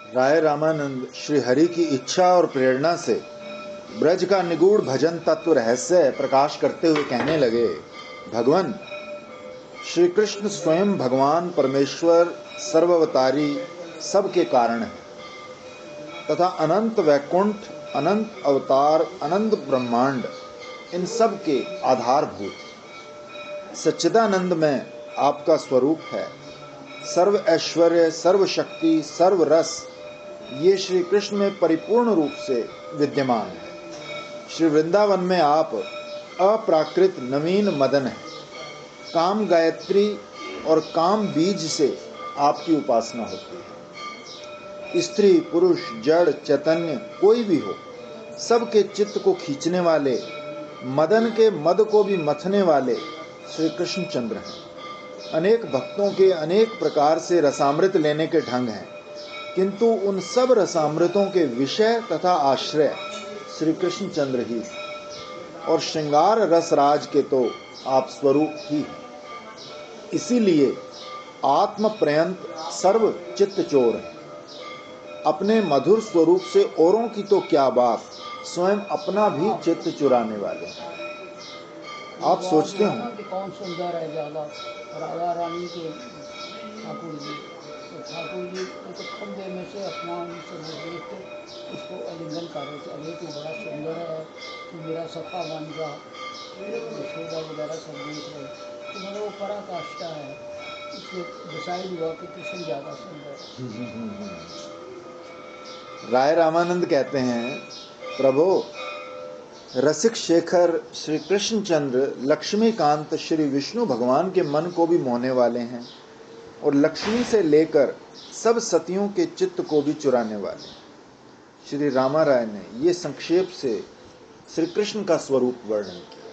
राय रामानंद श्री हरि की इच्छा और प्रेरणा से ब्रज का निगूढ़ भजन तत्व रहस्य प्रकाश करते हुए कहने लगे, भगवान श्री कृष्ण स्वयं भगवान परमेश्वर सर्वावतारी सबके कारण है तथा अनंत वैकुंठ, अनंत अवतार, अनंत ब्रह्मांड इन सब के आधारभूत सच्चिदानंद में आपका स्वरूप है। सर्व ऐश्वर्य, सर्व शक्ति, सर्व रस ये श्री कृष्ण में परिपूर्ण रूप से विद्यमान है। श्री वृंदावन में आप अप्राकृत नवीन मदन हैं। काम गायत्री और काम बीज से आपकी उपासना होती है। स्त्री, पुरुष, जड़, चैतन्य कोई भी हो, सबके चित्त को खींचने वाले, मदन के मद को भी मथने वाले श्री कृष्ण चंद्र हैं। अनेक भक्तों के अनेक प्रकार से रसामृत लेने के ढंग हैं, किंतु उन सब रसामृतों के विषय तथा आश्रय श्री कृष्ण चंद्र ही और श्रृंगार रसराज के तो आप स्वरूप ही हैं। इसीलिए आत्म पर्यंत सर्व चित्त चोर है। अपने मधुर स्वरूप से औरों की तो क्या बात, स्वयं अपना भी चित्त चुराने वाले हैं। आप सोचते हो कि कौन सुंदर है ज्यादा, राधा रानी के ठाकुर जी तो खंबे में से अपना उनसे देख के उसको आलिंगन कर रहे थे। अरे तू बड़ा सुंदर है, तू मेरा सखा बन जा, यशोदा वगैरह सब देख रहे। तो मतलब वो पराकाष्ठा है, इसलिए डिसाइड हुआ कि कृष्ण ज़्यादा सुंदर है। राय रामानंद कहते हैं, प्रभु रसिक शेखर श्री कृष्णचंद्र लक्ष्मीकांत श्री विष्णु भगवान के मन को भी मोहने वाले हैं और लक्ष्मी से लेकर सब सतियों के चित्त को भी चुराने वाले। श्री रामा राय ने ये संक्षेप से श्री कृष्ण का स्वरूप वर्णन किया।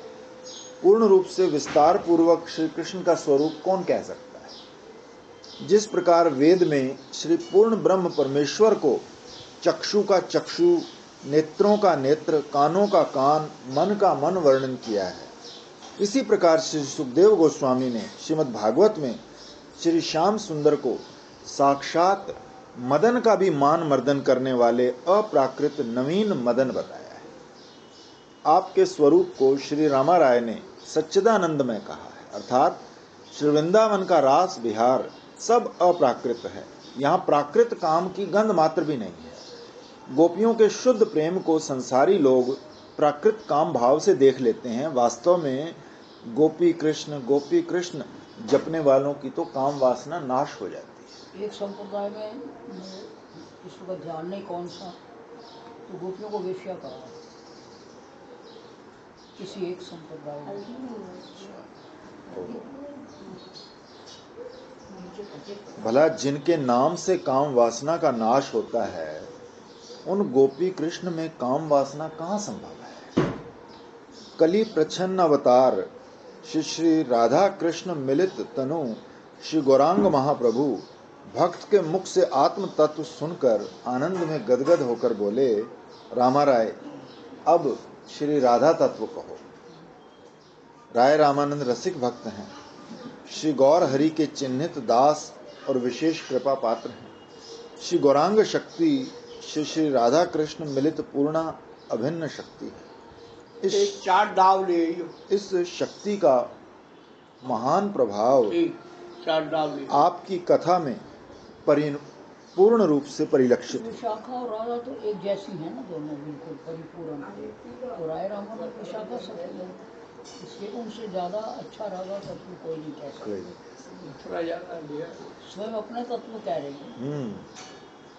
पूर्ण रूप से विस्तार पूर्वक श्री कृष्ण का स्वरूप कौन कह सकता है। जिस प्रकार वेद में श्री पूर्ण ब्रह्म परमेश्वर को चक्षु का चक्षु, नेत्रों का नेत्र, कानों का कान, मन का मन वर्णन किया है, इसी प्रकार श्री सुखदेव गोस्वामी ने श्रीमद् भागवत में श्री श्याम सुंदर को साक्षात मदन का भी मान मर्दन करने वाले अप्राकृत नवीन मदन बताया है। आपके स्वरूप को श्री रामा राय ने सच्चिदानंद में कहा है, अर्थात श्री वृंदावन का रास विहार सब अप्राकृत है। यहाँ प्राकृत काम की गंध मात्र भी नहीं है। गोपियों के शुद्ध प्रेम को संसारी लोग प्राकृत काम भाव से देख लेते हैं। वास्तव में गोपी कृष्ण जपने वालों की तो काम वासना नाश हो जाती है। एक संप्रदाय में इसका ध्यान नहीं कौन सा, तो गोपियों को वेश्या कहा किसी एक संप्रदाय में। भला जिनके नाम से काम वासना का नाश होता है, उन गोपी कृष्ण में काम वासना कहाँ संभव है। कली प्रच्छन्न अवतार श्री श्री राधा कृष्ण मिलित तनु श्री गौरांग महाप्रभु भक्त के मुख से आत्म तत्व सुनकर आनंद में गदगद होकर बोले, रामा राय अब श्री राधा तत्व कहो। राय रामानंद रसिक भक्त हैं, श्री गौर हरि के चिन्हित दास और विशेष कृपा पात्र हैं। श्री गौरांग शक्ति श्री श्री राधा कृष्ण मिलित पूर्णा अभिन्न शक्ति है। इस शक्ति का महान प्रभाव आपकी कथा में पूर्ण रूप से परिलक्षित है। शाखा और राधा तो एक जैसी है ना, दोनों बिल्कुल परिपूर्ण। तो राय रामानंद की शाखा सब है, इसलिए उनसे ज्यादा अच्छा राधा तत्व कोई नहीं कह सकता। स्वयं अपने तत्व कह रहे हैं।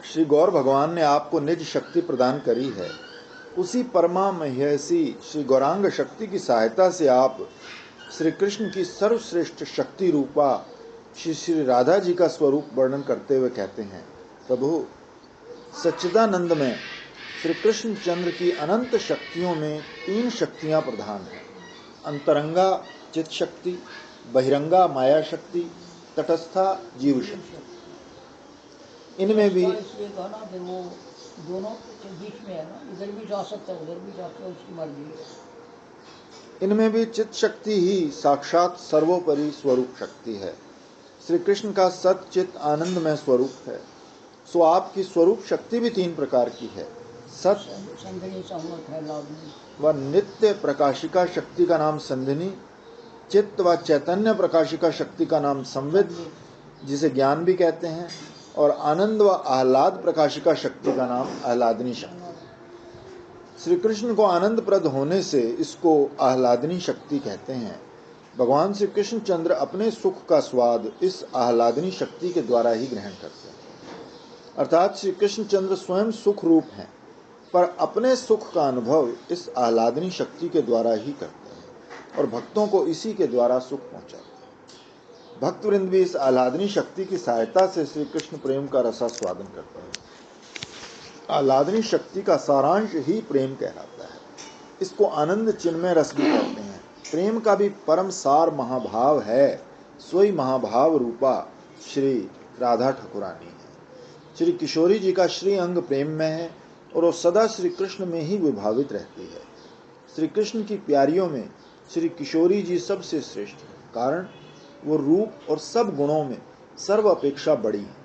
श्री गौर भगवान ने आपको निज शक्ति प्रदान करी है। उसी परमा महेसी श्री गौरांग शक्ति की सहायता से आप श्री कृष्ण की सर्वश्रेष्ठ शक्ति रूपा श्री श्री राधा जी का स्वरूप वर्णन करते हुए कहते हैं, प्रभु सच्चिदानंद में श्री कृष्ण चंद्र की अनंत शक्तियों में 3 शक्तियां प्रधान हैं। अंतरंगा चित शक्ति, बहिरंगा माया शक्ति, तटस्था जीव शक्ति। इनमें भी वो दोनों के बीच में है ना, इधर भी जा सकता है उधर भी जा सकता है, उसकी मर्जी है। इनमें भी चित शक्ति ही साक्षात सर्वोपरि स्वरूप शक्ति है। श्री कृष्ण का सत चित आनंदमय स्वरूप है। सो आपकी स्वरूप शक्ति भी 3 प्रकार की है, सत संधिनी, संवत है, लावणी। व नित्य प्रकाशिका शक्ति का नाम संधिनी, चित्त व चैतन्य प्रकाशिका शक्ति का नाम संवित, जिसे ज्ञान भी कहते हैं, और आनंद व आह्लाद प्रकाशिका शक्ति का नाम आह्लादनी शक्ति। श्री कृष्ण को आनंद प्रद होने से इसको आह्लादनी शक्ति कहते हैं। भगवान श्री कृष्ण चंद्र अपने सुख का स्वाद इस आह्लादनी शक्ति के द्वारा ही ग्रहण करते हैं। अर्थात श्री कृष्ण चंद्र स्वयं सुख रूप हैं, पर अपने सुख का अनुभव इस आह्लादनी शक्ति के द्वारा ही करते हैं और भक्तों को इसी के द्वारा सुख पहुंचाते हैं। भक्तवृंद भी इस आह्लादनी शक्ति की सहायता से श्री कृष्ण प्रेम का रसास्वादन करते हैं। आह्लादनी शक्ति का सारांश ही प्रेम कहलाता है। इसको आनंद चिन्मय रस भी कहते हैं। प्रेम का भी परम सार महाभाव है, सोई महाभाव रूपा श्री राधा ठाकुरानी है। श्री किशोरी जी का श्री अंग प्रेम में है और वो सदा श्री कृष्ण में ही विभावित रहती है। श्री कृष्ण की प्यारियों में श्री किशोरी जी सबसे श्रेष्ठ है, कारण वो रूप और सब गुणों में सर्व अपेक्षा बड़ी है।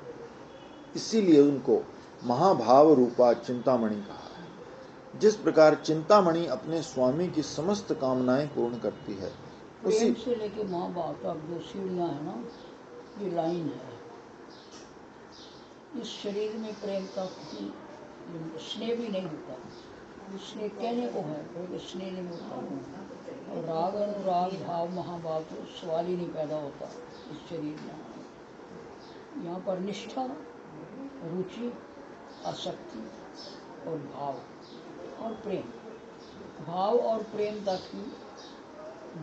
इसीलिए उनको महाभाव रूपा चिंतामणि कहा है। जिस प्रकार चिंतामणि अपने स्वामी की समस्त कामनाएं पूर्ण करती है, उसी प्रेम से लेके महाभाव तक जो सीढ़ियाँ है ना, ये लाइन है। इस शरीर में प्रेम तक ही स्नेह भी नहीं होता। स्नेह कहने को है, पर स्नेह नहीं होता। और राग अनुराग भाव महाभाव तो सवाल ही नहीं पैदा होता इस शरीर में। यहाँ पर निष्ठा, रुचि, आसक्ति और भाव और प्रेम, भाव और प्रेम तक ही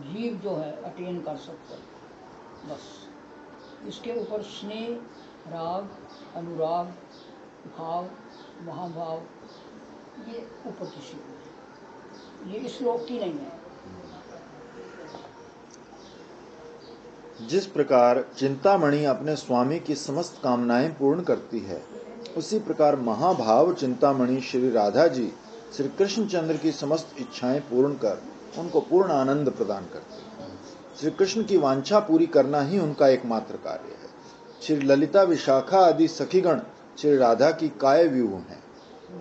जीव जो है अटेन कर सकता है। बस इसके ऊपर स्नेह, राग, अनुराग, भाव, महाभाव ये ऊपर की सीढ़ी है, ये इस लोक की नहीं है। जिस प्रकार चिंतामणि अपने स्वामी की समस्त कामनाएं पूर्ण करती है, उसी प्रकार महाभाव चिंतामणि श्री राधा जी श्री कृष्णचंद्र की समस्त इच्छाएं पूर्ण कर उनको पूर्ण आनंद प्रदान करते हैं। श्री कृष्ण की वांछा पूरी करना ही उनका एकमात्र कार्य है। श्री ललिता, विशाखा आदि सखीगण श्री राधा की काय व्यूह हैं,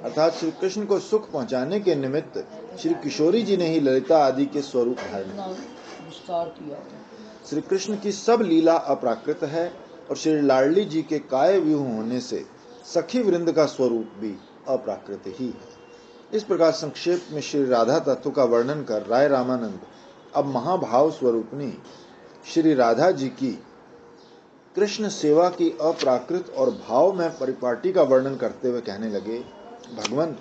अर्थात श्री कृष्ण को सुख पहुंचाने के निमित्त श्री किशोरी जी ने ही ललिता आदि के स्वरूप धारण विस्तार किया। श्री कृष्ण की सब लीला अप्राकृत है और श्री लाडली जी के काय व्यूह होने से सखी वृंद का स्वरूप भी अप्राकृत ही है। इस प्रकार संक्षेप में श्री राधा तत्व का वर्णन कर राय रामानंद अब महाभाव स्वरूपनी श्री राधा जी की कृष्ण सेवा की अप्राकृत और भाव में परिपाटी का वर्णन करते हुए कहने लगे, भगवंत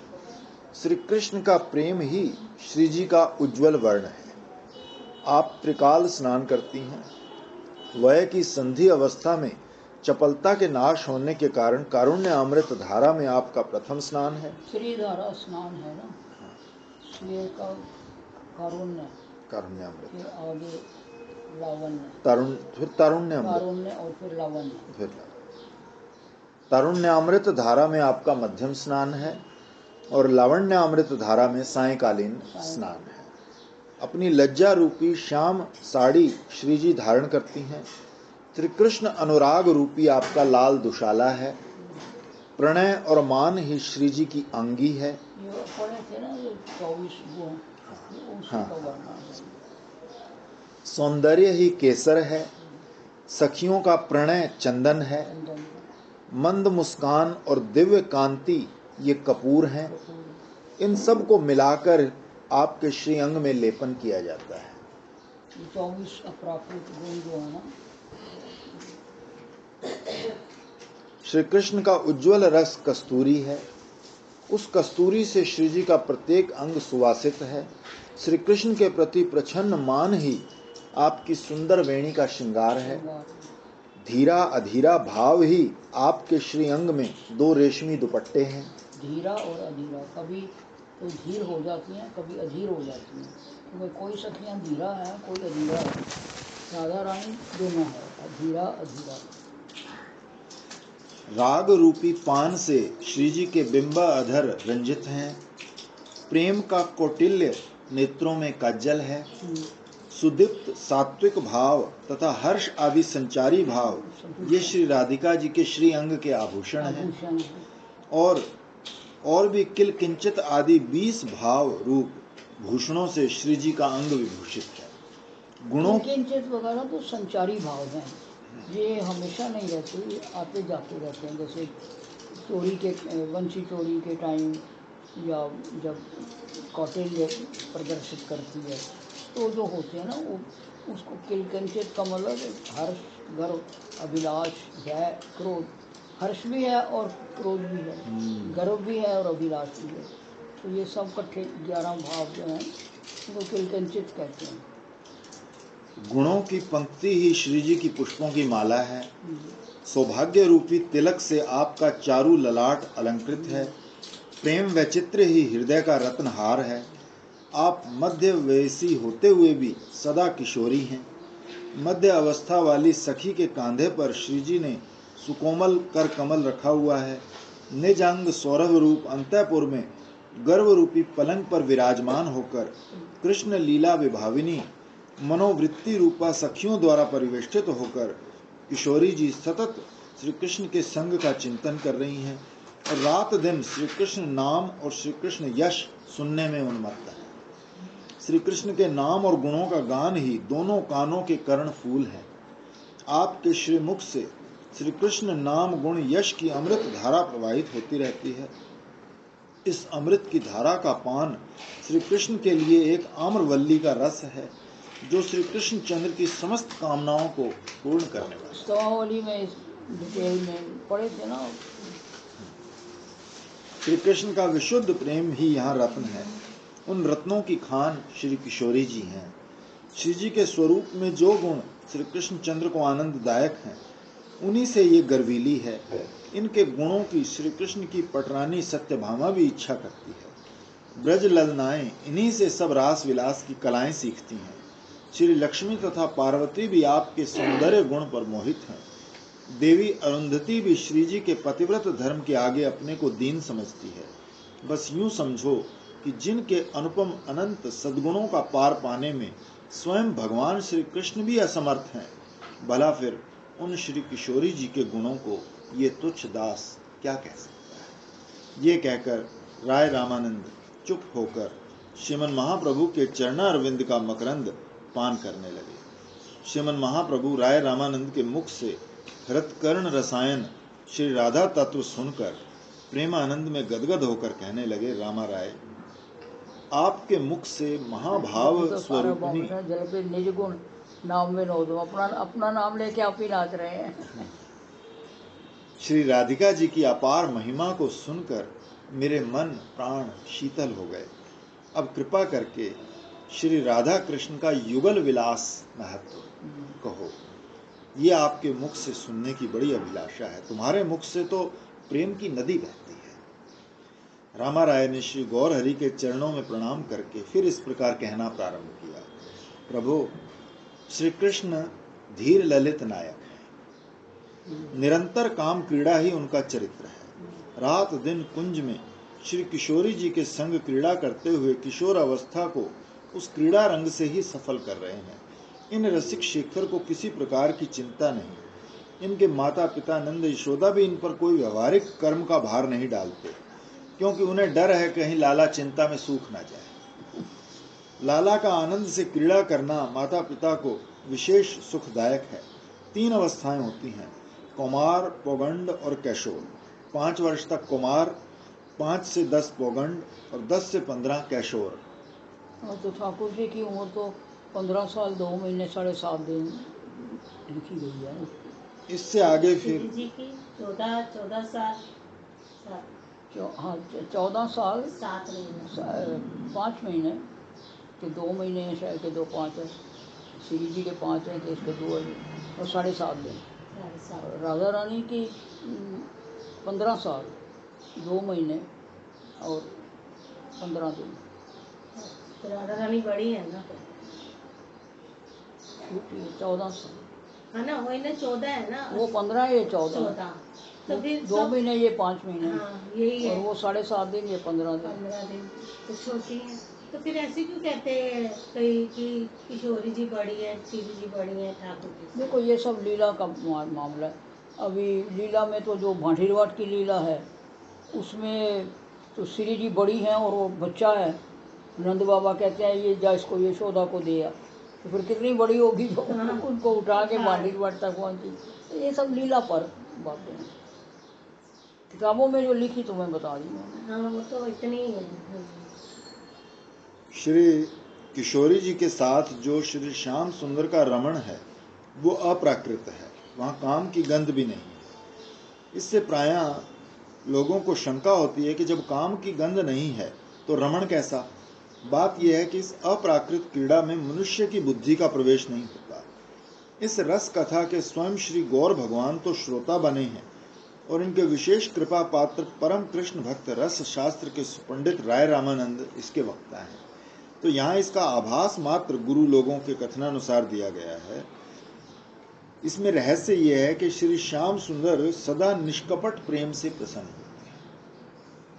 श्री कृष्ण का प्रेम ही श्री जी का उज्जवल वर्ण है। आप त्रिकाल स्नान करती हैं। वय की संधि अवस्था में चपलता के नाश होने के कारण कारुण्य अमृत धारा में आपका प्रथम स्नान है। श्री धारा स्नान है ना, श्री का कारुण्य अमृत, फिर आगे लावण्य, फिर तारुण्य अमृत, कारुण्य और फिर लावण्य। फिर तारुण्य अमृत धारा में आपका मध्यम स्नान है और लावण्य अमृत धारा में सायंकालीन स्नान है। अपनी लज्जा रूपी श्याम साड़ी श्री जी धारण करती हैं। श्री कृष्ण अनुराग रूपी आपका लाल दुशाला है। प्रणय और मान ही श्री जी की अंगी है। ये पढ़े थे ना, ये 24 गुण, हाँ। का वर्णन है। सौंदर्य ही केसर है। सखियों का प्रणय चंदन है। मंद मुस्कान और दिव्य कांति ये कपूर हैं। इन सब को मिलाकर आपके श्री अंग में लेपन किया जाता है। 24 अप्राकृत गुण जो है ना, श्री कृष्ण का उज्जवल रस कस्तूरी है। उस कस्तूरी से श्री जी का प्रत्येक अंग सुवासित है। श्री कृष्ण के प्रति प्रछन्न मान ही आपकी सुंदर वेणी का श्रृंगार है। धीरा अधीरा भाव ही आपके श्री अंग में 2 रेशमी दुपट्टे हैं। धीरा और अधीरा, कभी तो धीर हो जाती हैं, कभी अधीर हो जाती हैं। क्योंकि कोई सखियाँ धीरा है, कोई अधीरा है। राधा रानी दोनों है, धीरा अधीरा। राग रूपी पान से श्री जी के बिंबा अधर रंजित हैं। प्रेम का कौटिल्य नेत्रों में काजल है। सुदीप्त सात्विक भाव तथा हर्ष आदि संचारी भाव ये श्री राधिका जी के श्री अंग के आभूषण हैं। आभूषण है। और भी किल किंचित आदि 20 भाव रूप भूषणों से श्री जी का अंग विभूषित है। गुणों किंचित वगैरह तो संचारी भाव हैं, ये हमेशा नहीं रहते, आते जाते रहते हैं। जैसे चोरी के वंशी चोरी के टाइम या जब कौटिल्य प्रदर्शित करती है तो जो होते हैं ना वो उसको किंचित का मतलब हर्ष, गर्व, अभिलाष, भय, क्रोध। हर्ष भी है और क्रोध भी है, गर्व भी है और अभिलाष भी है। तो ये सब इकट्ठे 11 भाव जो हैं वो किंचित कहते हैं। गुणों की पंक्ति ही श्री जी की पुष्पों की माला है। सौभाग्य रूपी तिलक से आपका चारु ललाट अलंकृत है। प्रेम वैचित्र ही हृदय का रत्नहार है। आप मध्य वयसी होते हुए भी सदा किशोरी हैं। मध्य अवस्था वाली सखी के कांधे पर श्री जी ने सुकोमल कर कमल रखा हुआ है। निज अंग सौरभ रूप अंतःपुर में गर्व रूपी पलंग पर विराजमान होकर कृष्ण लीला विभाविनी मनोवृत्ति रूपा सखियों द्वारा परिवेष्टित होकर किशोरी जी सतत श्री कृष्ण के संग का चिंतन कर रही हैं और रात दिन श्री कृष्ण नाम और श्री कृष्ण यश सुनने में उन्मत्त है। श्री कृष्ण के नाम और गुणों का गान ही दोनों कानों के कर्ण फूल है। आपके श्री मुख से श्री कृष्ण नाम गुण यश की अमृत धारा प्रवाहित होती रहती है। इस अमृत की धारा का पान श्री कृष्ण के लिए एक आम्रवल्ली का रस है जो श्री कृष्ण चंद्र की समस्त कामनाओं को पूर्ण करने वाला। स्तवावली में इस डिटेल में पढ़े थे ना। श्री कृष्ण का विशुद्ध प्रेम ही यहाँ रत्न है। उन रत्नों की खान श्री किशोरी जी हैं। श्री जी के स्वरूप में जो गुण श्री कृष्ण चंद्र को आनंददायक हैं उन्हीं से ये गर्वीली है। इनके गुणों की श्री कृष्ण की पटरानी सत्यभामा भी इच्छा करती है। ब्रज ललनाएं इन्हीं से सब रास विलास की कलाएं सीखती हैं। श्री लक्ष्मी तथा पार्वती भी आपके सौंदर्य गुण पर मोहित हैं। देवी अरुंधति भी श्री जी के पतिव्रत धर्म के आगे अपने को दीन समझती है। बस यूं समझो कि जिनके अनुपम अनंत सद्गुणों का पार पाने में स्वयं भगवान श्री कृष्ण भी असमर्थ हैं, भला फिर उन श्री किशोरी जी के गुणों को ये तुच्छ दास क्या कह सकता है। ये कहकर राय रामानंद चुप होकर श्रीमन महाप्रभु के चरणारविंद का मकरंद पान करने लगे। श्रीमन महाप्रभु राय रामानंद के मुख से हृतकर्ण रसायन श्री राधा तत्व सुनकर प्रेमानंद में गदगद होकर कहने लगे, रामा राय, आपके मुख से महाभाव स्वरूपिणी जल पे निज गुण नाम में नो दो, अपना नाम लेके आप ही नाच रहे हैं। श्री राधिका जी की अपार महिमा को सुनकर मेरे मन प्राण शीतल हो गए। अब कृपा करके श्री राधा कृष्ण का युगल विलास महत्व कहो। ये आपके मुख से सुनने की बड़ी अभिलाषा है। तुम्हारे मुख से तो प्रेम की नदी बहती है। रामा राय ने श्री गौर हरि के चरणों में प्रणाम करके फिर इस प्रकार कहना प्रारंभ किया, प्रभु, श्री कृष्ण धीर ललित नायक है। निरंतर काम क्रीड़ा ही उनका चरित्र है। रात दिन कुंज में श्री किशोरी जी के संग क्रीड़ा करते हुए किशोर अवस्था को उस क्रीड़ा रंग से ही सफल कर रहे हैं। इन रसिक शेखर को किसी प्रकार की चिंता नहीं। इनके माता पिता नंद यशोदा भी इन पर कोई व्यवहारिक कर्म का भार नहीं डालते, क्योंकि उन्हें डर है कहीं लाला चिंता में सूख ना जाए। लाला का आनंद से क्रीड़ा करना माता पिता को विशेष सुखदायक है। 3 अवस्थाएं होती हैं, कौमार, पौगंड और कैशोर। 5 वर्ष तक कौमार, 5 से 10 पौगंड और 10 से 15 कैशोर। तो ठाकुर जी की उम्र तो 15 साल 2 महीने 7.5 दिन लिखी गई है। इससे आगे फिर जी की 14 साल हाँ 14 साल 7 महीने 5 महीने के 2 महीने हैं शायद के 2 5 है। श्री जी के 5 हैं तो इसके 2 है और 7.5 दिन। राधा रानी की 15 साल 2 महीने और 15 दिन। राधा रानी बड़ी है ना, 14 साल है ना, वही ना 14 है ना, वो 15 ये 14 तो फिर 2 महीने ये 5 महीने हाँ, यही है। और वो 7.5 दिन ये 15 दिन। 15 दिन तो छोटी है। तो फिर ऐसे क्यों कहते हैं कई कि किशोरी जी बड़ी है, श्री जी बड़ी है ठाकुर जी से? देखो ये सब लीला का मामला है। अभी लीला में तो जो भांटीरवाट की लीला है उसमें तो श्री जी बड़ी हैं और वो बच्चा है। नंद बाबा कहते हैं ये जा इसको यशोदा को दिया, तो फिर कितनी बड़ी होगी जो हाँ। उनको उठा के हाँ। भांटीरवाट तक पहुंची। तो ये सब लीला पर बातें हैं, किताबों में जो लिखी तो मैं बता रही हूँ। हाँ वो तो इतनी ही है। श्री किशोरी जी के साथ जो श्री श्याम सुंदर का रमण है वो अप्राकृत है, वहाँ काम की गंध भी नहीं है। इससे प्रायः लोगों को शंका होती है कि जब काम की गंध नहीं है तो रमण कैसा। बात यह है कि इस अप्राकृत क्रीड़ा में मनुष्य की बुद्धि का प्रवेश नहीं होता। इस रस कथा के स्वयं श्री गौर भगवान तो श्रोता बने हैं और इनके विशेष कृपा पात्र परम कृष्ण भक्त रस शास्त्र के सुपंडित राय रामानंद इसके वक्ता हैं। तो यहाँ इसका आभास मात्र गुरु लोगों के कथनानुसार दिया गया है। इसमें रहस्य यह है कि श्री श्याम सुंदर सदा निष्कपट प्रेम से प्रसन्न होते हैं।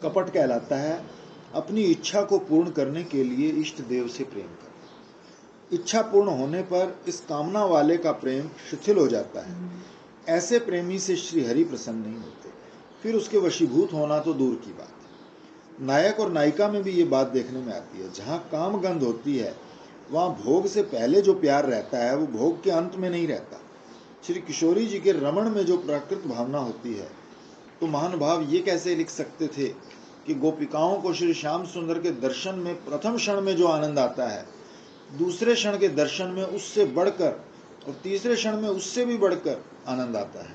कपट कहलाता है अपनी इच्छा को पूर्ण करने के लिए इष्ट देव से प्रेम करना। इच्छा पूर्ण होने पर इस कामना वाले का प्रेम शिथिल हो जाता है। ऐसे प्रेमी से श्री हरि प्रसन्न नहीं होते, फिर उसके वशीभूत होना तो दूर की बात है। नायक और नायिका में भी ये बात देखने में आती है। जहाँ काम गंध होती है वहाँ भोग से पहले जो प्यार रहता है वो भोग के अंत में नहीं रहता। श्री किशोरी जी के रमण में जो प्राकृत भावना होती है, तो महानुभाव ये कैसे लिख सकते थे कि गोपिकाओं को श्री श्याम सुंदर के दर्शन में प्रथम क्षण में जो आनंद आता है, दूसरे क्षण के दर्शन में उससे बढ़कर और तीसरे क्षण में उससे भी बढ़कर आनंद आता है।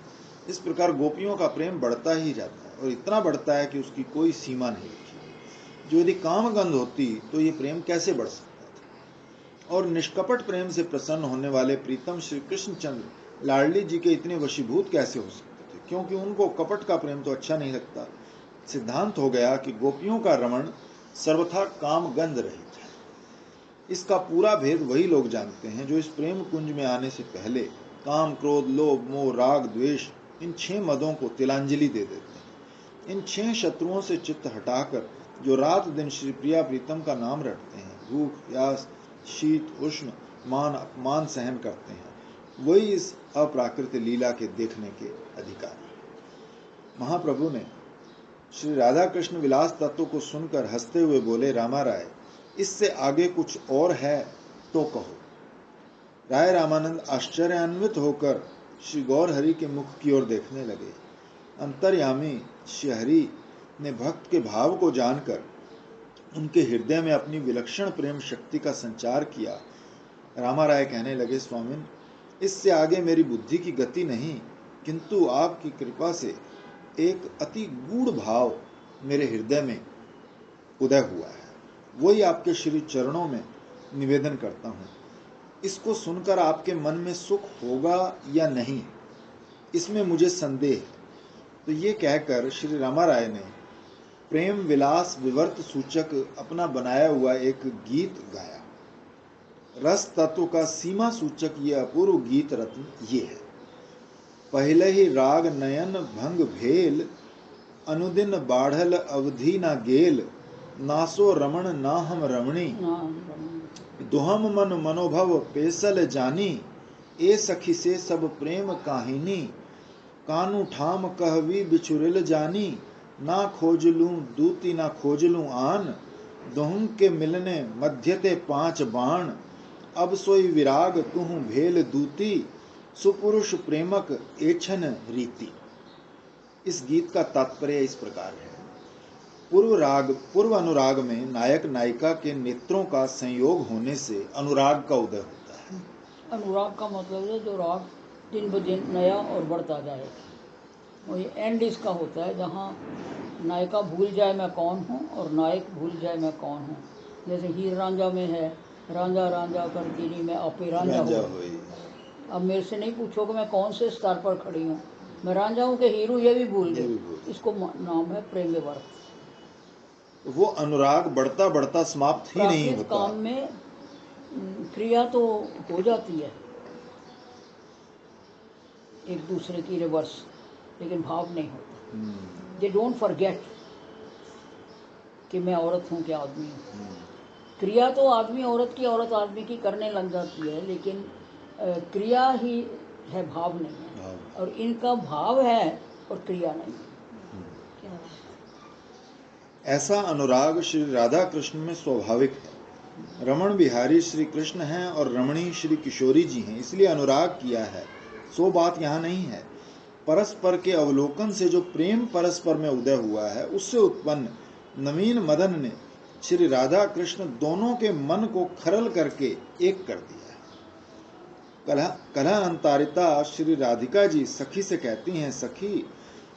इस प्रकार गोपियों का प्रेम बढ़ता ही जाता है और इतना बढ़ता है कि उसकी कोई सीमा नहीं रखी। जो यदि कामगंध होती तो ये प्रेम कैसे बढ़ सकता था। और निष्कपट प्रेम से प्रसन्न होने वाले प्रीतम श्री कृष्णचंद्र लाडली जी के इतने वशीभूत कैसे हो सकते थे, क्योंकि उनको कपट का प्रेम तो अच्छा नहीं लगता। सिद्धांत हो गया कि गोपियों का रमण सर्वथा कामगंध रहित है। इसका पूरा भेद वही लोग जानते हैं जो इस प्रेम कुंज में आने से पहले काम, क्रोध, लोभ, मोह, राग, द्वेष इन 6 मदों को तिलांजलि दे देते हैं। इन 6 शत्रुओं से चित्त हटाकर जो रात दिन श्री प्रिया प्रीतम का नाम रटते हैं, भूख, प्यास, शीत, उष्ण, मान, अपमान सहन करते हैं, वही इस अप्राकृत लीला के देखने के अधिकारी हैं। महाप्रभु ने श्री राधा कृष्ण विलास तत्व को सुनकर हंसते हुए बोले, रामा राय, इससे आगे कुछ और है तो कहो। राय रामानंद आश्चर्यान्वित होकर श्री गौर हरि के मुख की ओर देखने लगे। अंतर्यामी श्री हरि ने भक्त के भाव को जानकर उनके हृदय में अपनी विलक्षण प्रेम शक्ति का संचार किया। रामा राय कहने लगे, स्वामिन, इससे आगे मेरी बुद्धि की गति नहीं, किंतु आपकी कृपा से एक अति गूढ़ भाव मेरे हृदय में उदय हुआ है, वही आपके श्री चरणों में निवेदन करता हूँ। इसको सुनकर आपके मन में सुख होगा या नहीं, इसमें मुझे संदेह है। तो ये कहकर श्री रामा राय ने प्रेम विलास विवर्त सूचक अपना बनाया हुआ एक गीत गाया। रस तत्व का सीमा सूचक ये अपूर्व गीत रत्न ये है। पहले ही राग नयन भंग भेल, अनुदिन बाढ़ल अवधि ना गेल, नासो रमण ना हम रमणी, दुहम मन मनोभव पेसल जानी, ए सखी से सब प्रेम काहिनी, कानू ठाम कहवी बिछुरिल जानी, ना खोज लूं दूती ना खोज लूं आन, दुहम के मिलने मध्यते 5 बाण, अब सोई विराग तुहु भेल दूती, सुपुरुष प्रेमक एछन रीति। इस गीत का तात्पर्य इस प्रकार है। पूर्व अनुराग में नायक नायिका के नेत्रों का संयोग होने से अनुराग का उदय होता है। अनुराग का मतलब है जो राग दिन ब दिन नया और बढ़ता जाए, और ये एंड इसका होता है जहाँ नायिका भूल जाए मैं कौन हूँ और नायक भूल जाए मैं कौन हूँ। जैसे हीर रांझा में है, रांझा रांझा कर गिरी में आपे रांझा हो। अब मेरे से नहीं पूछो कि मैं कौन से स्तर पर खड़ी हूँ, मैं रांझा हूँ कि हीरू, ये भी भूल गए। इसको नाम है प्रेम विवर्त। वो अनुराग बढ़ता बढ़ता समाप्त ही नहीं होता। काम में क्रिया तो हो जाती है एक दूसरे की रिवर्स, लेकिन भाव नहीं होता। दे डोंट फॉरगेट कि मैं औरत हूँ कि आदमी हूँ। क्रिया तो आदमी औरत की, औरत आदमी की करने लग जाती है, लेकिन क्रिया ही है, भाव नहीं है। भाव। और इनका भाव है और क्रिया नहीं है। क्या बात ऐसा अनुराग श्री राधा कृष्ण में स्वाभाविक है। रमण बिहारी श्री कृष्ण हैं और रमणी श्री किशोरी जी हैं, इसलिए अनुराग किया है, सो बात यहाँ नहीं है। परस्पर के अवलोकन से जो प्रेम परस्पर में उदय हुआ है, उससे उत्पन्न नवीन मदन ने श्री राधा कृष्ण दोनों के मन को खरल करके एक कर दिया है। कलह अंतारिता श्री राधिका जी सखी से कहती हैं, सखी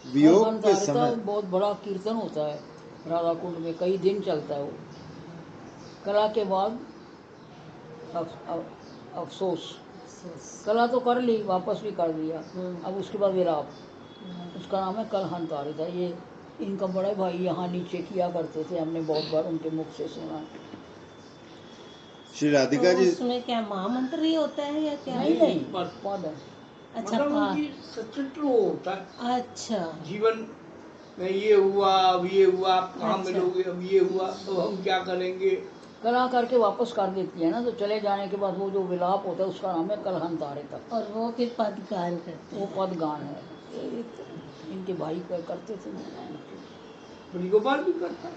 वियोग के अंतारिता समय बहुत बड़ा कीर्तन होता है राधा कुंड में, कई दिन चलता है वो। कला के बाद अफसोस, कला तो कर ली, वापस भी कर दिया, अब उसके बाद विलाप, उसका नाम है कलहंतारिता। ये इनका बड़े भाई यहाँ नीचे किया करते थे, हमने बहुत बार उनके मुख से सुना। श्री राधिका तो जी उसमें क्या महामंत्र ही होता है या क्या? नहीं, पद है। अच्छा, मतलब पा- उनकी सचित्र वो होता है अच्छा, जीवन में, ये हुआ अब ये हुआ, आप कहाँ अच्छा। मिलोगे, अब ये हुआ तो हम क्या करेंगे। कला करके वापस कर देती है ना, तो चले जाने के बाद वो जो विलाप होता है उसका नाम है कलहंतारिता। और वो फिर पद गान करते वो हैं। पद गान है, इनके भाई करते थे। ब्रजगोपाल भी करता है,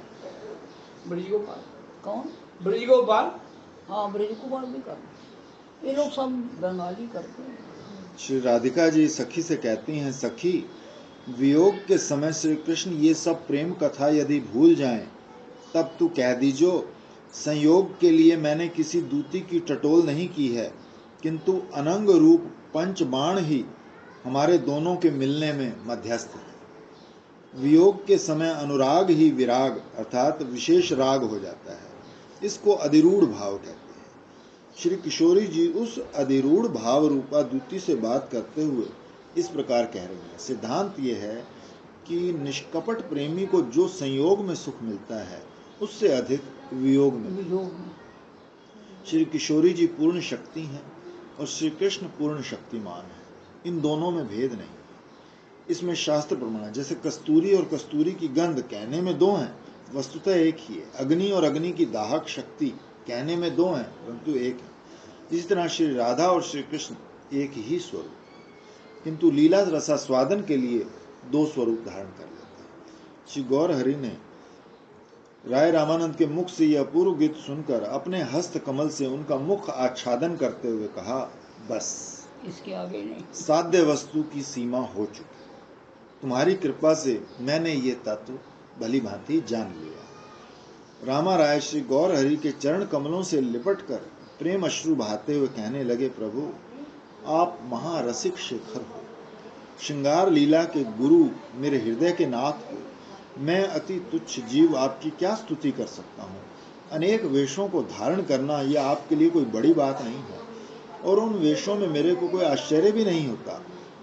ब्रजगोपाल, कौन? ब्रजगोपाल। हाँ, ब्रज कुमार भी करते, ये लोग सब बंगाली करते हैं। श्री राधिका जी सखी से कहती हैं, सखी वियोग के समय श्री कृष्ण ये सब प्रेम कथा यदि भूल जाएं, तब तू कह दीजो संयोग के लिए मैंने किसी दूती की टटोल नहीं की है, किंतु अनंग रूप पंच बाण ही हमारे दोनों के मिलने में मध्यस्थ है। वियोग के समय अनुराग ही विराग अर्थात विशेष राग हो जाता है, इसको अधिरूढ़ भाव कहते हैं। श्री किशोरी जी उस अधिरूढ़ भाव रूपा दूती से बात करते हुए इस प्रकार कह रहे हैं, सिद्धांत ये है कि निष्कपट प्रेमी को जो संयोग में सुख मिलता है, उससे अधिक वियोग में। वियोग में श्री किशोरी जी पूर्ण शक्ति हैं और श्री कृष्ण पूर्ण शक्तिमान है, इन दोनों में भेद नहीं। इसमें शास्त्र प्रमाण है, जैसे कस्तूरी और कस्तूरी की गंध कहने में दो हैं, वस्तुतः एक ही है। अग्नि और अग्नि की दाहक शक्ति कहने में दो हैं, परंतु एक है। इसी तरह श्री राधा और श्री कृष्ण एक ही स्वरूप, किंतु लीला रसास्वादन के लिए दो स्वरूप धारण कर लेते हैं। श्री गौर हरि ने राय रामानंद के मुख से यह अपूर्व गीत सुनकर अपने हस्त कमल से उनका मुख आच्छादन करते हुए कहा, बस इसके आगे नहीं। साध्य वस्तु की सीमा हो चुकी, तुम्हारी कृपा से मैंने ये तत्व भली भांति जान लिया। रामा राय श्री गौर हरि के चरण कमलों से लिपट कर प्रेम अश्रु बहाते हुए कहने लगे, प्रभु आप महारसिक शेखर हो, श्रृंगार लीला के गुरु, मेरे हृदय के नाथ हो। मैं अति तुच्छ जीव आपकी क्या स्तुति कर सकता हूँ। अनेक वेशों को धारण करना यह आपके लिए कोई बड़ी बात नहीं है, और उन वेशों में मेरे को कोई आश्चर्य भी नहीं होता,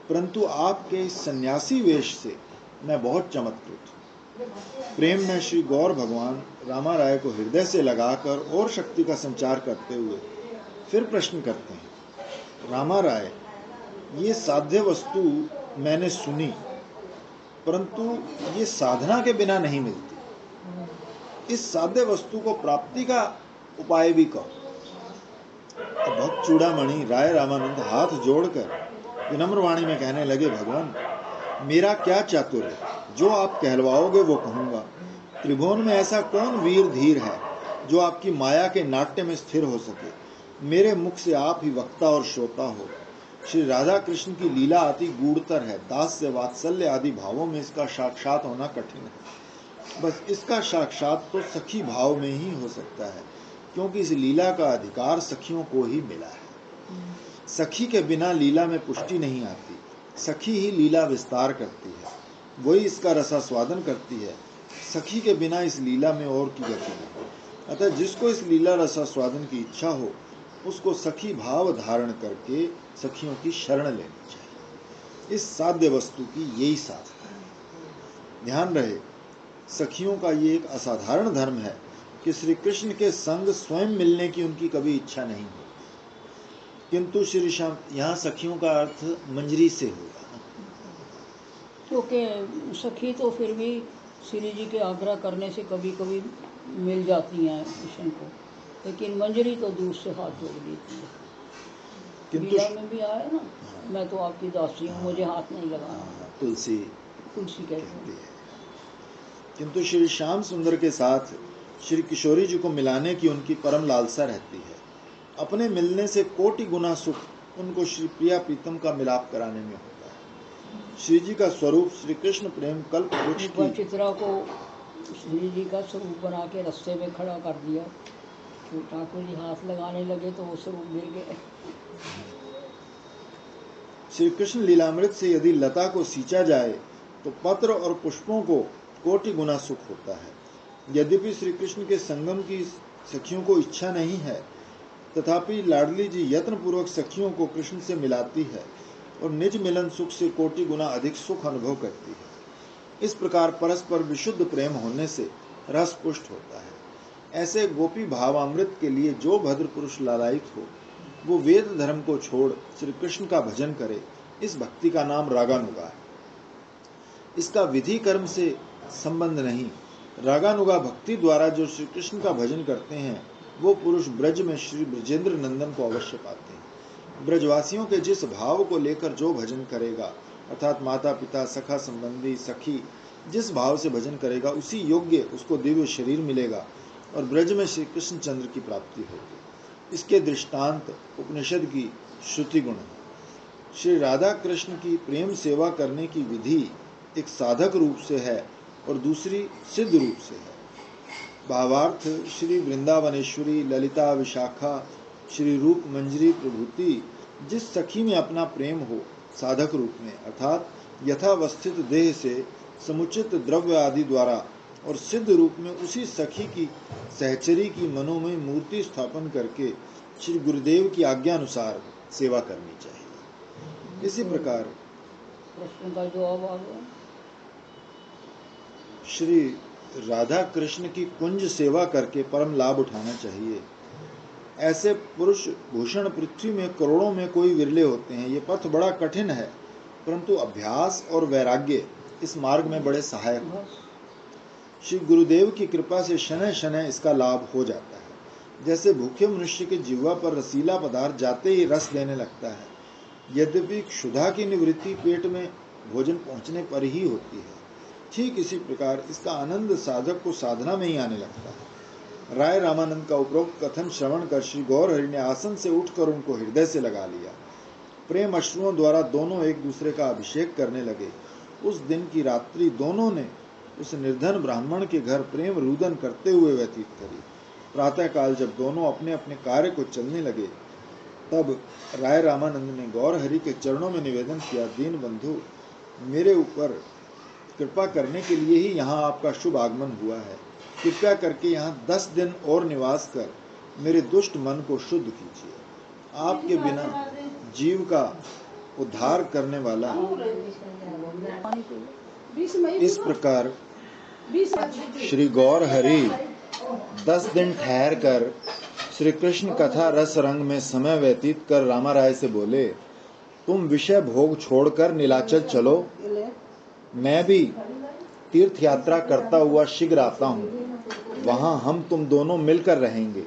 परंतु आपके इस सन्यासी वेश से मैं बहुत चमत्कृत हूँ। प्रेम में श्री गौर भगवान रामा राय को हृदय से लगाकर और शक्ति का संचार करते हुए फिर प्रश्न करते हैं, रामा राय, ये साध्य वस्तु मैंने सुनी, परंतु ये साधना के बिना नहीं मिलती। इस साध्य वस्तु को प्राप्ति का उपाय भी कहो। भक्त चूड़ामणि राय रामानंद हाथ जोड़कर विनम्र वाणी में कहने लगे, भगवान मेरा क्या चातुर्य, जो आप कहलवाओगे वो कहूंगा। त्रिभुवन में ऐसा कौन वीर धीर है जो आपकी माया के नाट्य में स्थिर हो सके। मेरे मुख से आप ही वक्ता और श्रोता हो। श्री राधा कृष्ण की लीला अति गूढ़तर है, दास्य वात्सल्य आदि भावों में इसका साक्षात होना कठिन है। बस इसका साक्षात तो सखी भाव में ही हो सकता है, क्योंकि इस लीला का अधिकार सखियों को ही मिला है। सखी के बिना लीला में पुष्टि नहीं आती, सखी ही लीला विस्तार करती है, वही इसका रसास्वादन करती है। सखी के बिना इस लीला में और की गति नहीं। अतः जिसको इस लीला रसास्वादन की इच्छा हो, उसको सखी भाव धारण करके सखियों की शरण लेनी चाहिए। इस साध्य वस्तु की यही साधना है। ध्यान रहे, सखियों का ये एक असाधारण धर्म है कि श्री कृष्ण के संग स्वयं मिलने की उनकी कभी इच्छा नहीं हो, किंतु श्री श्याम यहाँ सखियों का अर्थ मंजरी से होगा, क्योंकि सखी तो फिर भी श्री जी के आग्रह करने से कभी कभी मिल जाती हैं कृष्ण को, लेकिन मंजरी तो दूर से हाथ जोड़ देती है। किंतु लीला में भी आया ना, मैं तो आपकी दासी हूँ, मुझे हाथ नहीं लगाना, तुलसी तुलसी कहती कहती है। है। किंतु श्री श्याम सुंदर के साथ श्री किशोरी जी को मिलाने की उनकी परम लालसा रहती है। अपने मिलने से कोटि गुना सुख उनको श्री प्रिया प्रीतम का मिलाप कराने में होता है। श्री जी का स्वरूप श्री कृष्ण प्रेम कल्प वृक्ष एक बार की चित्रा को श्री जी का स्वरूप बना के रस्ते में खड़ा कर दिया, तो ठाकुर जी हाथ लगाने लगे तो वो स्वरूप गिर गए। श्री कृष्ण लीलामृत से यदि लता को सींचा जाए तो पत्र और पुष्पों को कोटि गुना सुख होता है। यद्यपि श्री कृष्ण के संगम की सखियों को इच्छा नहीं है, तथापि लाडली जी यत्न पूर्वक सखियों को कृष्ण से मिलाती है और निज मिलन सुख से कोटि गुना अधिक सुख अनुभव करती है। इस प्रकार परस्पर विशुद्ध प्रेम होने से रस पुष्ट होता है। ऐसे गोपी भावामृत के लिए जो भद्र पुरुष लालायित हो, वो वेद धर्म को छोड़ श्री कृष्ण का भजन करे। इस भक्ति का नाम रागानुगा है। इसका विधि कर्म से संबंध नहीं। रागानुगा भक्ति द्वारा जो श्री कृष्ण का भजन करते हैं, वो पुरुष ब्रज में श्री ब्रजेंद्र नंदन को अवश्य पाते हैं। ब्रजवासियों के जिस भाव को लेकर जो भजन करेगा, अर्थात माता पिता सखा संबंधी सखी जिस भाव से भजन करेगा, उसी योग्य उसको दिव्य शरीर मिलेगा और ब्रज में श्री कृष्ण चंद्र की प्राप्ति होगी। इसके दृष्टांत उपनिषद की श्रुति गुण है। श्री राधा कृष्ण की प्रेम सेवा करने की विधि एक साधक रूप से है और दूसरी सिद्ध रूप से है। भावार्थ श्री वृंदावनेश्वरी, ललिता, विशाखा, श्री रूप मंजरी प्रभृति जिस सखी में अपना प्रेम हो साधक रूप में, अर्थात यथावस्थित देह से समुचित द्रव्य आदि द्वारा, और सिद्ध रूप में उसी सखी की सहचरी की मनोमय मूर्ति स्थापन करके श्री गुरुदेव की आज्ञा अनुसार सेवा करनी चाहिए। इसी प्रकार प्रश्न का जवाब आ गया। श्री राधा कृष्ण की कुंज सेवा करके परम लाभ उठाना चाहिए। ऐसे पुरुष भूषण पृथ्वी में करोड़ों में कोई विरले होते हैं। ये पथ बड़ा कठिन है, परंतु अभ्यास और वैराग्य इस मार्ग में बड़े सहायक हैं। श्री गुरुदेव की कृपा से शनय शनय इसका लाभ हो जाता है। जैसे भूखे मनुष्य के जिह्वा पर रसीला पदार्थ जाते ही रस देने लगता है, यद्यपि क्षुधा की निवृत्ति पेट में भोजन पहुंचने पर ही होती है, ठीक इसी प्रकार इसका आनंद साधक को साधना में ही आने लगता है। राय रामानंद का उपरोक्त कथन श्रवण कर श्री गौर हरि ने आसन से उठकर उनको हृदय से लगा लिया। प्रेम अश्रुओं द्वारा दोनों एक दूसरे का अभिषेक करने लगे। उस दिन की रात्रि दोनों ने उस निर्धन ब्राह्मण के घर प्रेम रुदन करते हुए व्यतीत करी। प्रातःकाल जब दोनों अपने अपने कार्य को चलने लगे, तब राय रामानंद ने गौर हरि के चरणों में निवेदन किया, दीन बंधु, मेरे ऊपर कृपा करने के लिए ही यहाँ आपका शुभ आगमन हुआ है। कृपया करके यहाँ 10 दिन और निवास कर मेरे दुष्ट मन को शुद्ध कीजिए। आपके बिना जीव का उद्धार करने वाला। इस प्रकार श्री गौर हरि 10 दिन ठहर कर श्री कृष्ण कथा रस रंग में समय व्यतीत कर रामा राय से बोले, तुम विषय भोग छोड़कर नीलाचल चलो, मैं भी तीर्थ यात्रा करता हुआ शीघ्र आता हूँ। वहां हम तुम दोनों मिलकर रहेंगे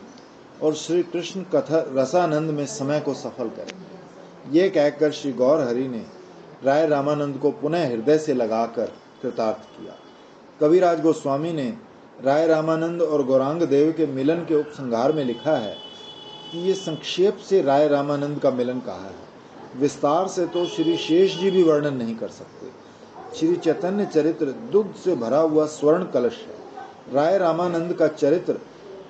और श्री कृष्ण कथा रसानंद में समय को सफल करेंगे। ये कहकर श्री गौर हरि ने राय रामानंद को पुनः हृदय से लगाकर कृतार्थ किया। कविराज गोस्वामी ने राय रामानंद और गौरांग देव के मिलन के उपसंहार में लिखा है कि ये संक्षेप से राय रामानंद का मिलन कहा है। विस्तार से तो श्री शेष जी भी वर्णन नहीं कर सकते। श्री चैतन्य चरित्र दुग्ध से भरा हुआ स्वर्ण कलश है। राय रामानंद का चरित्र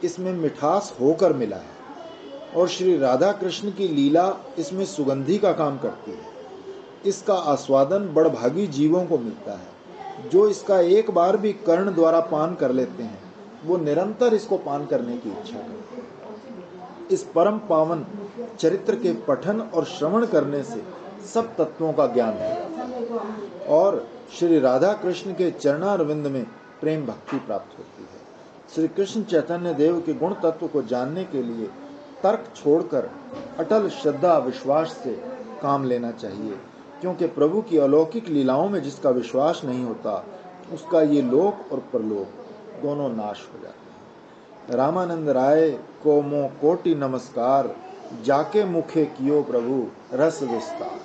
इसमें मिठास होकर मिला है और श्री राधा कृष्ण की लीला इसमें सुगंधी का काम करती है। इसका आस्वादन बड़भागी जीवों को मिलता है। जो इसका एक बार भी कर्ण द्वारा पान कर लेते हैं, वो निरंतर इसको पान करने की इच्छा करते हैं। इस परम पावन चरित्र के पठन और श्रवण करने से सब तत्वों का ज्ञान है और श्री राधा कृष्ण के चरणारविंद में प्रेम भक्ति प्राप्त होती है। श्री कृष्ण चैतन्य देव के गुण तत्व को जानने के लिए तर्क छोड़कर अटल श्रद्धा विश्वास से काम लेना चाहिए, क्योंकि प्रभु की अलौकिक लीलाओं में जिसका विश्वास नहीं होता, उसका ये लोक और परलोक दोनों नाश हो जाते हैं। रामानंद राय को मो कोटि नमस्कार, जाके मुखे कियो प्रभु रस विस्तार।